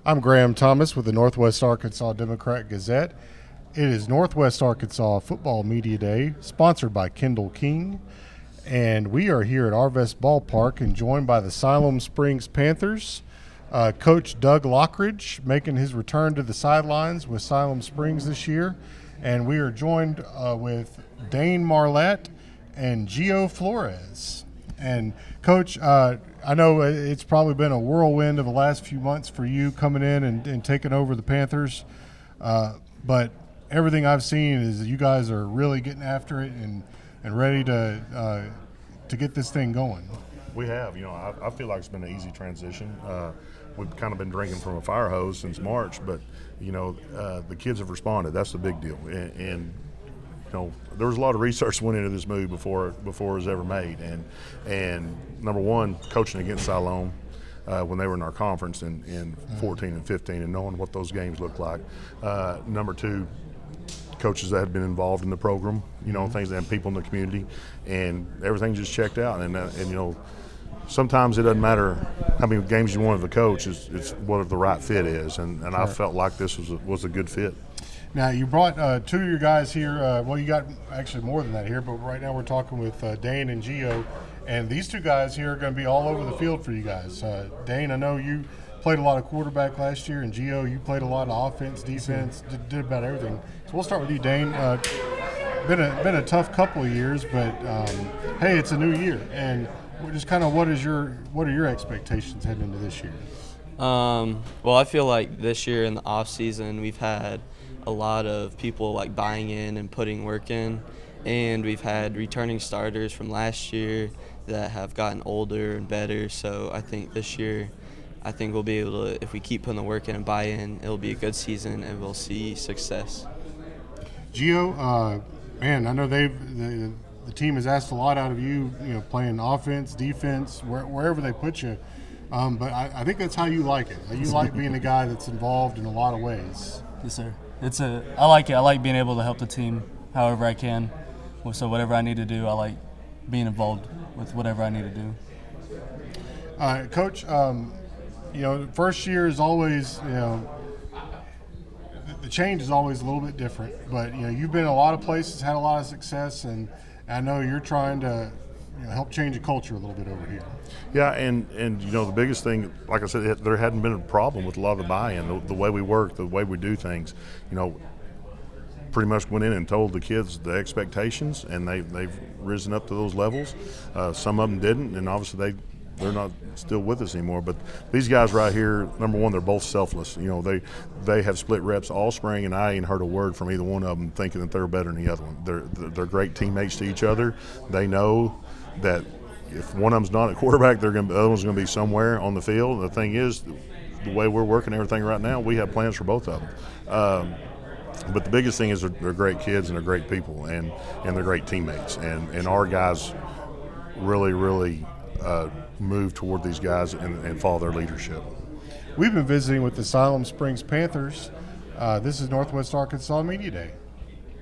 I'm Graham Thomas with the Northwest Arkansas Democrat-Gazette. It is Northwest Arkansas Football Media Day, sponsored by Kendall King. And we are here at Arvest Ballpark and joined by the Siloam Springs Panthers. Coach Doug Lockridge making his return to the sidelines with Siloam Springs this year. And we are joined with Dane Marlette and Gio Flores. And Coach, I know it's probably been a whirlwind of the last few months for you coming in and taking over the Panthers. But everything I've seen is that you guys are really getting after it and ready to get this thing going. We have. I feel like it's been an easy transition. We've kind of been drinking from a fire hose since March, but, the kids have responded. That's the big deal. And there was a lot of research went into this move before it was ever made. And number one, coaching against Siloam when they were in our conference in 14 and 15 and knowing what those games looked like. Number two, coaches that had been involved in the program, things, and people in the community, and everything just checked out. And sometimes it doesn't matter how many games you wanted to coach; it's what the right fit is. And I felt like this was a good fit. Now, you brought two of your guys here. Well, you got actually more than that here, but right now we're talking with Dane and Gio. And these two guys here are going to be all over the field for you guys. Dane, I know you played a lot of quarterback last year, and Gio, you played a lot of offense, defense, did about everything. So we'll start with you, Dane. Been a tough couple of years, but hey, it's a new year. And just kind of what are your expectations heading into this year? Well, I feel like this year in the off season we've had a lot of people like buying in and putting work in, and we've had returning starters from last year that have gotten older and better. So I think this year, we'll be able to, if we keep putting the work in and buy in, it'll be a good season and we'll see success. Gio, man, I know the team has asked a lot out of you, playing offense, defense, wherever they put you. But I think that's how you like it. You like being a guy that's involved in a lot of ways. Yes, sir. I like it. I like being able to help the team however I can. So whatever I need to do, I like being involved with whatever I need to do. Coach, first year is always, the change is always a little bit different. But, you've been in a lot of places, had a lot of success, and I know you're trying to help change the culture a little bit over here. Yeah, and the biggest thing, like I said, there hadn't been a problem with a lot of the buy-in, the way we work, the way we do things. Pretty much went in and told the kids the expectations, and they've risen up to those levels. Some of them didn't, and obviously they're not still with us anymore. But these guys right here, number one, they're both selfless. They have split reps all spring, and I ain't heard a word from either one of them thinking that they're better than the other one. They're great teammates to each other. They know that if one of them's not at quarterback, the other one's going to be somewhere on the field. And the thing is, the way we're working everything right now, we have plans for both of them. But the biggest thing is they're great kids and they're great people and they're great teammates. And our guys really, really move toward these guys and follow their leadership. We've been visiting with the Siloam Springs Panthers. This is Northwest Arkansas Media Day.